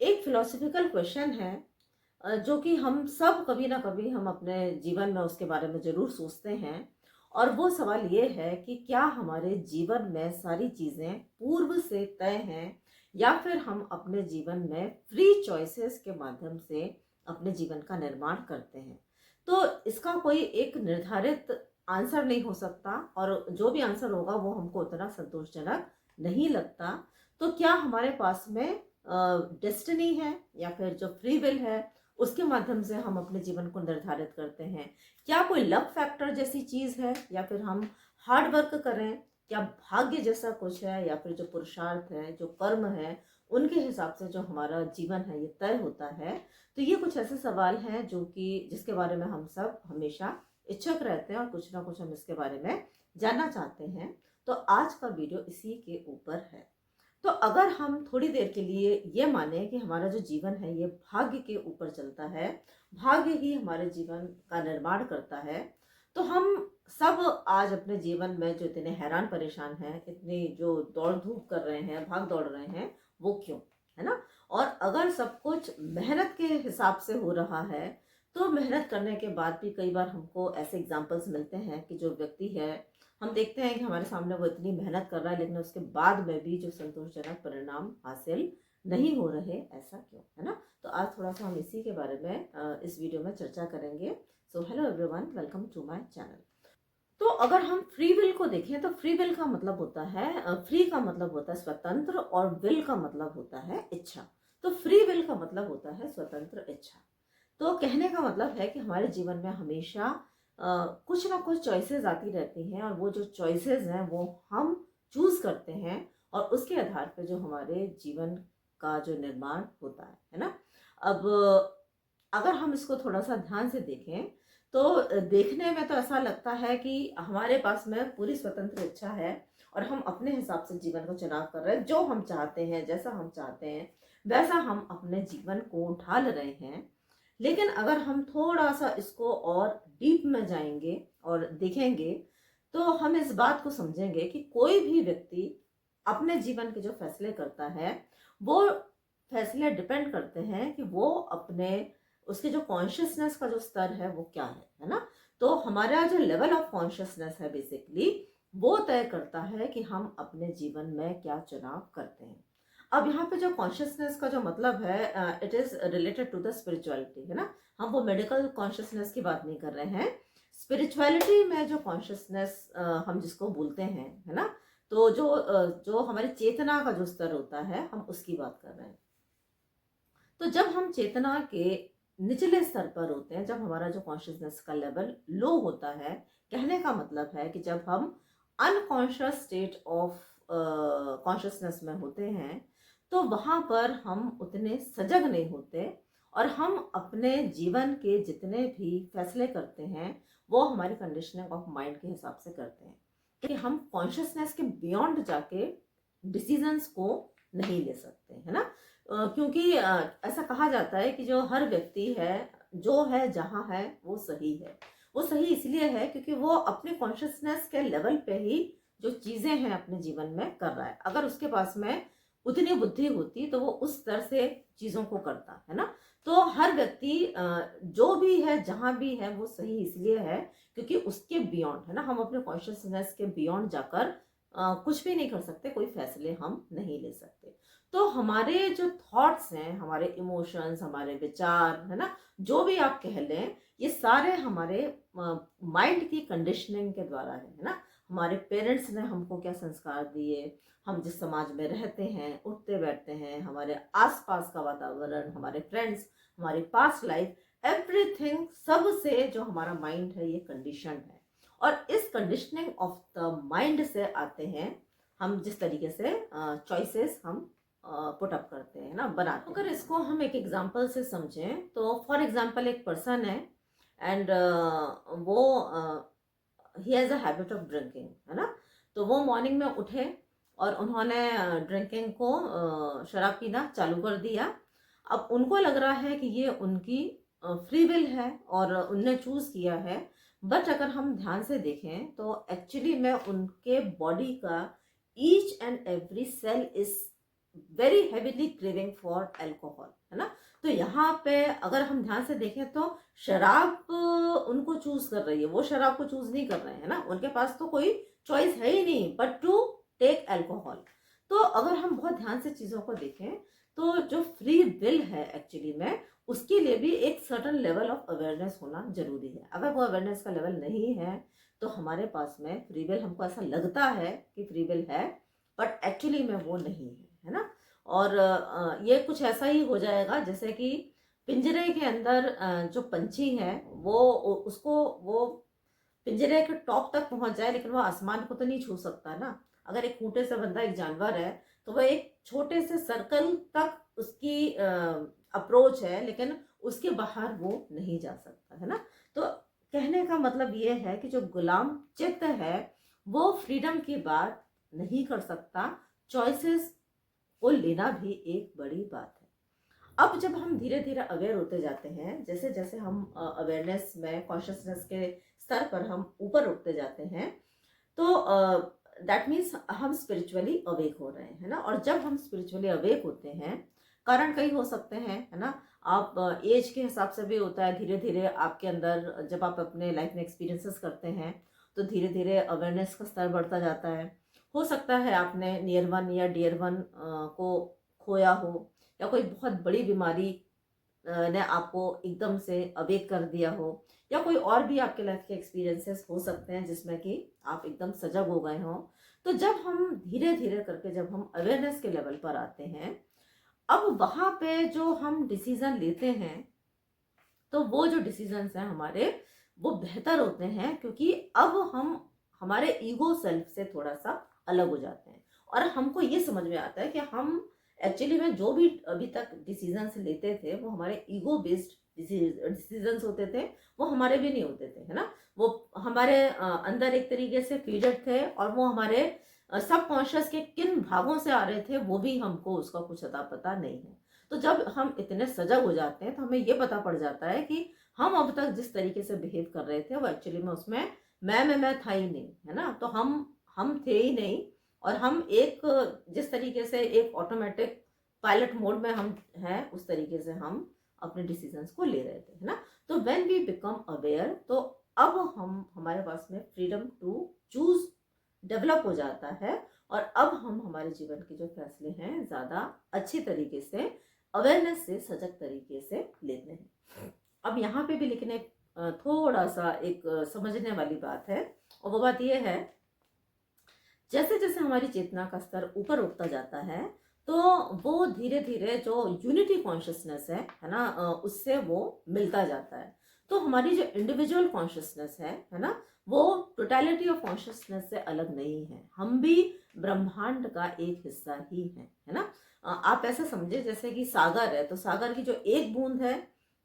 एक philosophical question है जो कि हम सब कभी ना कभी हम अपने जीवन में उसके बारे में ज़रूर सोचते हैं। और वो सवाल ये है कि क्या हमारे जीवन में सारी चीज़ें पूर्व से तय हैं या फिर हम अपने जीवन में फ्री चॉइसेस के माध्यम से अपने जीवन का निर्माण करते हैं। तो इसका कोई एक निर्धारित आंसर नहीं हो सकता और जो भी आंसर होगा वो हमको उतना संतोषजनक नहीं लगता। तो क्या हमारे पास में डेस्टिनी है या फिर जो फ्री विल है उसके माध्यम से हम अपने जीवन को निर्धारित करते हैं? क्या कोई लक फैक्टर जैसी चीज है या फिर हम हार्ड वर्क करें? क्या भाग्य जैसा कुछ है या फिर जो पुरुषार्थ है, जो कर्म है, उनके हिसाब से जो हमारा जीवन है ये तय होता है? तो ये कुछ ऐसे सवाल हैं जो कि जिसके बारे में हम सब हमेशा इच्छुक रहते हैं और कुछ ना कुछ हम इसके बारे में जानना चाहते हैं। तो आज का वीडियो इसी के ऊपर है। तो अगर हम थोड़ी देर के लिए ये माने कि हमारा जो जीवन है ये भाग्य के ऊपर चलता है, भाग्य ही हमारे जीवन का निर्माण करता है, तो हम सब आज अपने जीवन में जो इतने हैरान परेशान हैं, इतनी जो दौड़ धूप कर रहे हैं, भाग दौड़ रहे हैं, वो क्यों? है ना? और अगर सब कुछ मेहनत के हिसाब से हो रहा है, तो मेहनत करने के बाद भी कई बार हमको ऐसे एग्जाम्पल्स मिलते हैं कि जो व्यक्ति है, हम देखते हैं कि हमारे सामने वो इतनी मेहनत कर रहा है लेकिन उसके बाद में भी जो संतोषजनक परिणाम हासिल नहीं हो रहे, ऐसा क्यों? है ना? तो आज थोड़ा सा हम इसी के बारे में इस वीडियो में चर्चा करेंगे। So hello everyone, welcome to my channel. तो अगर हम फ्री विल को देखें तो फ्री विल का मतलब होता है, फ्री का मतलब होता है स्वतंत्र और विल का मतलब होता है इच्छा। तो फ्री विल का मतलब होता है स्वतंत्र इच्छा। तो कहने का मतलब है कि हमारे जीवन में हमेशा कुछ ना कुछ चॉइसेस आती रहती हैं और वो जो चॉइसेस हैं वो हम चूज करते हैं और उसके आधार पे जो हमारे जीवन का जो निर्माण होता है ना? अब अगर हम इसको थोड़ा सा ध्यान से देखें तो देखने में तो ऐसा लगता है कि हमारे पास में पूरी स्वतंत्र इच्छा है और हम अपने हिसाब से जीवन को चुनाव कर रहे हैं, जो हम चाहते हैं, जैसा हम चाहते हैं वैसा हम अपने जीवन को ढाल रहे हैं। लेकिन अगर हम थोड़ा सा इसको और डीप में जाएंगे और देखेंगे तो हम इस बात को समझेंगे कि कोई भी व्यक्ति अपने जीवन के जो फैसले करता है वो फैसले डिपेंड करते हैं कि वो अपने उसके जो कॉन्शियसनेस का जो स्तर है वो क्या है ना? तो हमारा जो लेवल ऑफ कॉन्शियसनेस है बेसिकली वो तय करता है कि हम अपने जीवन में क्या चुनाव करते हैं। अब यहाँ पे जो कॉन्शियसनेस का जो मतलब है, it is related to the spirituality, है ना? हम वो मेडिकल कॉन्शियसनेस की बात नहीं कर रहे हैं। स्पिरिचुअलिटी में जो कॉन्शियसनेस हम जिसको बोलते हैं, है ना? तो जो हमारी चेतना का जो स्तर होता है हम उसकी बात कर रहे हैं। तो जब हम चेतना के निचले स्तर पर होते हैं, जब हमारा जो कॉन्शियसनेस का लेवल लो होता है, कहने का मतलब है कि जब हम अनकॉन्शियस स्टेट ऑफ कॉन्शियसनेस में होते हैं, तो वहां पर हम उतने सजग नहीं होते और हम अपने जीवन के जितने भी फैसले करते हैं वो हमारी कंडीशनिंग ऑफ माइंड के हिसाब से करते हैं कि हम कॉन्शियसनेस के बियॉन्ड जाके डिसीजंस को नहीं ले सकते, है ना? क्योंकि ऐसा कहा जाता है कि जो हर व्यक्ति है जो है जहाँ है वो सही है। वो सही इसलिए है क्योंकि वो अपने कॉन्शियसनेस के लेवल पे ही जो चीजें हैं अपने जीवन में कर रहा है। अगर उसके पास में उतनी बुद्धि होती तो वो उस तरह से चीजों को करता, है ना? तो हर व्यक्ति जो भी है जहां भी है वो सही इसलिए है क्योंकि उसके बियॉन्ड, है ना, हम अपने कॉन्शियसनेस के बियॉन्ड जाकर कुछ भी नहीं कर सकते, कोई फैसले हम नहीं ले सकते। तो हमारे जो थॉट्स हैं, हमारे इमोशंस, हमारे विचार, है ना, जो भी आप कह लें, ये सारे हमारे माइंड की कंडीशनिंग के द्वारा है ना? हमारे पेरेंट्स ने हमको क्या संस्कार दिए, हम जिस समाज में रहते हैं, उठते बैठते हैं, हमारे आसपास का वातावरण, हमारे फ्रेंड्स, हमारी पास्ट लाइफ, एवरीथिंग, सबसे जो हमारा माइंड है ये कंडीशन है। और इस कंडीशनिंग ऑफ द माइंड से आते हैं हम जिस तरीके से चॉइसेस हम पुट अप करते हैं ना, बनाते हैं। अगर इसको हम एक एग्जांपल से समझें तो फॉर एग्जांपल एक पर्सन है एंड वो he has a habit of drinking, है ना? तो वो मॉर्निंग में उठे और उन्होंने ड्रिंकिंग को शराब पीना चालू कर दिया। अब उनको लग रहा है कि ये उनकी फ्री विल है और उनने चूज किया है। बट अगर हम ध्यान से देखें तो एक्चुअली में उनके बॉडी का each and every cell is very heavily craving for alcohol, है ना। तो यहाँ पे अगर हम ध्यान से देखें तो शराब उनको चूज कर रही है, वो शराब को चूज नहीं कर रहे हैं, है ना। उनके पास तो कोई चॉइस है ही नहीं बट टू टेक अल्कोहल। तो अगर हम बहुत ध्यान से चीजों को देखें तो जो फ्री विल है एक्चुअली में, उसके लिए भी एक सर्टन लेवल ऑफ अवेयरनेस होना जरूरी है। अगर वो अवेयरनेस का लेवल नहीं है तो हमारे पास में फ्री विल, हमको ऐसा लगता है कि फ्री विल है बट एक्चुअली में वो नहीं है ना। और ये कुछ ऐसा ही हो जाएगा जैसे कि पिंजरे के अंदर जो पंछी है वो उसको वो पिंजरे के टॉप तक पहुंच जाए लेकिन वो आसमान को तो नहीं छू सकता ना। अगर एक खूंटे से बंधा एक जानवर है तो वह एक छोटे से सर्कल तक उसकी अप्रोच है लेकिन उसके बाहर वो नहीं जा सकता, है ना। तो कहने का मतलब ये है कि जो गुलाम चित्त है वो फ्रीडम की बात नहीं कर सकता, चॉइसेस को लेना भी एक बड़ी बात है। अब जब हम धीरे धीरे अवेयर होते जाते हैं, जैसे जैसे हम अवेयरनेस में कॉन्शियसनेस के स्तर पर हम ऊपर उठते जाते हैं तो दैट मीन्स हम स्पिरिचुअली अवेक हो रहे हैं, है ना। और जब हम स्पिरिचुअली अवेक होते हैं, कारण कई हो सकते हैं, है ना। आप एज के हिसाब से भी होता है, धीरे धीरे आपके अंदर जब आप अपने लाइफ में एक्सपीरियंसेस करते हैं तो धीरे धीरे अवेयरनेस का स्तर बढ़ता जाता है। हो सकता है आपने नियर वन या डियर वन को खोया हो, या कोई बहुत बड़ी बीमारी ने आपको एकदम से अवेक कर दिया हो, या कोई और भी आपके लाइफ के एक्सपीरियंसेस हो सकते हैं जिसमें कि आप एकदम सजग हो गए हों। तो जब हम धीरे धीरे करके जब हम अवेयरनेस के लेवल पर आते हैं, अब वहां पे जो हम डिसीजन लेते हैं तो वो जो डिसीजंस हैं हमारे वो बेहतर होते हैं, क्योंकि अब हम हमारे ईगो सेल्फ से थोड़ा सा अलग हो जाते हैं और हमको ये समझ में आता है कि हम एक्चुअली में जो भी अभी तक डिसीजंस लेते थे वो हमारे ईगो बेस्ड डिसीजंस होते थे, वो हमारे भी नहीं होते थे, है ना। वो हमारे अंदर एक तरीके से फीडर थे और वो हमारे सबकॉन्शियस के किन भागों से आ रहे थे वो भी हमको उसका कुछ अता पता नहीं है। तो जब हम इतने सजग हो जाते हैं तो हमें ये पता पड़ जाता है कि हम अब तक जिस तरीके से बिहेव कर रहे थे वो एक्चुअली में उसमें मैं था ही नहीं, है ना। तो हम थे ही नहीं, और हम एक जिस तरीके से एक ऑटोमेटिक पायलट मोड में हम हैं उस तरीके से हम अपने डिसीजंस को ले रहे थे, है ना। तो व्हेन वी बिकम अवेयर तो अब हम हमारे पास में फ्रीडम टू चूज डेवलप हो जाता है, और अब हम हमारे जीवन के जो फैसले हैं ज्यादा अच्छी तरीके से अवेयरनेस से सजग तरीके से लेते हैं। अब यहाँ पे भी लेकिन एक थोड़ा सा एक समझने वाली बात है, और वो बात ये है जैसे जैसे हमारी चेतना का स्तर ऊपर उठता जाता है तो वो धीरे धीरे जो यूनिटी कॉन्शियसनेस है ना, उससे वो मिलता जाता है। तो हमारी जो इंडिविजुअल कॉन्शियसनेस है ना, वो टोटलिटी ऑफ कॉन्शियसनेस से अलग नहीं है, हम भी ब्रह्मांड का एक हिस्सा ही है ना। आप ऐसा समझे जैसे कि सागर है तो सागर की जो एक बूंद है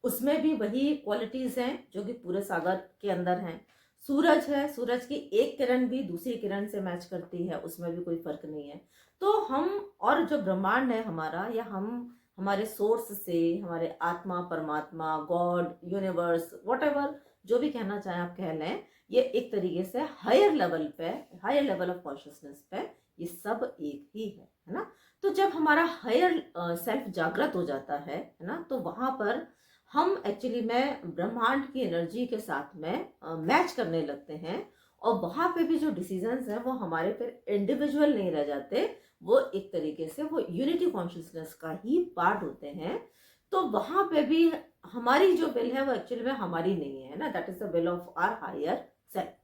उसमें भी वही क्वालिटीज हैं जो कि पूरे सागर के अंदर हैं। सूरज है, सूरज की एक किरण भी दूसरी किरण से मैच करती है, उसमें भी कोई फर्क नहीं है। तो हम और जो ब्रह्मांड है हमारा, या हम हमारे सोर्स से, हमारे आत्मा, परमात्मा, गॉड, यूनिवर्स, व्हाटएवर जो भी कहना चाहें आप कह लें, ये एक तरीके से हायर लेवल पे, हायर लेवल ऑफ कॉन्शियसनेस पे ये सब एक ही है ना। तो जब हमारा हायर सेल्फ जागृत हो जाता है ना, तो वहां पर हम एक्चुअली में ब्रह्मांड की एनर्जी के साथ में मैच करने लगते हैं, और वहां पे भी जो डिसीजंस हैं वो हमारे फिर इंडिविजुअल नहीं रह जाते, वो एक तरीके से वो यूनिटी कॉन्शियसनेस का ही पार्ट होते हैं। तो वहां पे भी हमारी जो विल है वो एक्चुअली में हमारी नहीं है ना, that is the will of our higher self.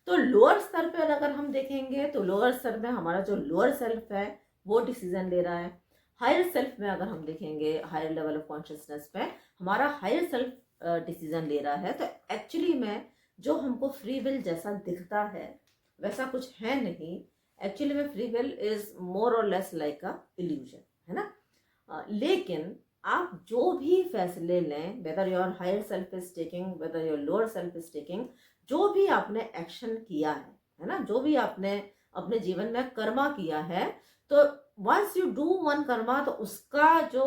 तो लोअर स्तर पर अगर हम देखेंगे तो लोअर स्तर में हमारा जो लोअर सेल्फ है वो डिसीजन ले रहा है। हायर सेल्फ में अगर हम देखेंगे, हायर लेवल ऑफ कॉन्शियसनेस पे हमारा हायर सेल्फ डिसीजन ले रहा है, तो एक्चुअली में जो हमको फ्री विल जैसा दिखता है वैसा कुछ है नहीं। एक्चुअली में फ्री विल इज मोर और लेस लाइक अ इल्यूजन, है ना। लेकिन आप जो भी फैसले लें, whether your higher self is taking, whether your lower self is taking, जो भी आपने एक्शन किया है ना, जो भी आपने अपने जीवन में कर्मा किया है, तो once you do one karma तो उसका जो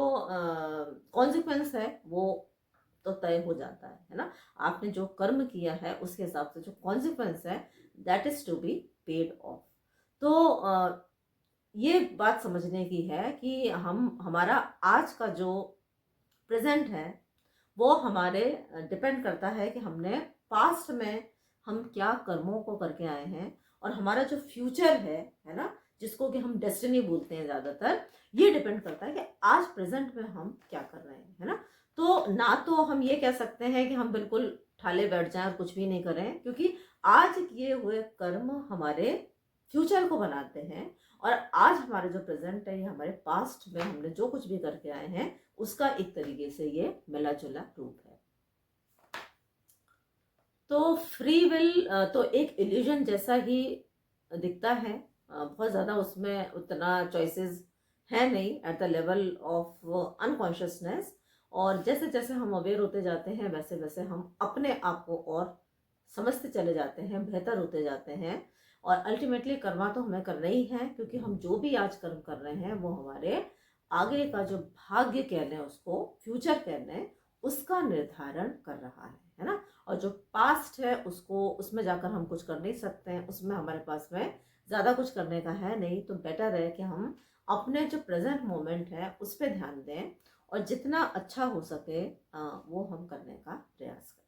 कॉन्सिक्वेंस है वो तो तय हो जाता है ना। आपने जो कर्म किया है उसके हिसाब से जो कॉन्सिक्वेंस है that is to be paid off. तो ये बात समझने की है कि हम हमारा आज का जो प्रेजेंट है वो हमारे डिपेंड करता है कि हमने पास्ट में हम क्या कर्मों को करके आए हैं, और हमारा जो फ्यूचर है ना, जिसको कि हम डेस्टिनी बोलते हैं ज़्यादातर, ये डिपेंड करता है कि आज प्रेजेंट में हम क्या कर रहे हैं, है ना। तो ना तो हम ये कह सकते हैं कि हम बिल्कुल ठाले बैठ जाएं और कुछ भी नहीं करें, क्योंकि आज किए हुए कर्म हमारे फ्यूचर को बनाते हैं, और आज हमारे जो प्रेजेंट है ये हमारे पास्ट में हमने जो कुछ भी करके आए हैं उसका एक तरीके से ये मिला जुला रूप है। तो फ्री विल तो एक इल्यूजन जैसा ही दिखता है, बहुत ज़्यादा उसमें उतना चॉइसेस है नहीं at the level of unconsciousness. और जैसे जैसे हम अवेयर होते जाते हैं वैसे वैसे हम अपने आप को और समझते चले जाते हैं, बेहतर होते जाते हैं। और अल्टीमेटली कर्मा तो हमें करना ही है, क्योंकि हम जो भी आज कर्म कर रहे हैं वो हमारे आगे का जो भाग्य कह लें, उसको फ्यूचर कह लें, उसका निर्धारण कर रहा है ना। और जो पास्ट है उसको, उसमें जाकर हम कुछ कर नहीं सकते हैं, उसमें हमारे पास में ज़्यादा कुछ करने का है नहीं। तो बेटर है कि हम अपने जो प्रेजेंट मोमेंट है उस पर ध्यान दें, और जितना अच्छा हो सके वो हम करने का प्रयास करें।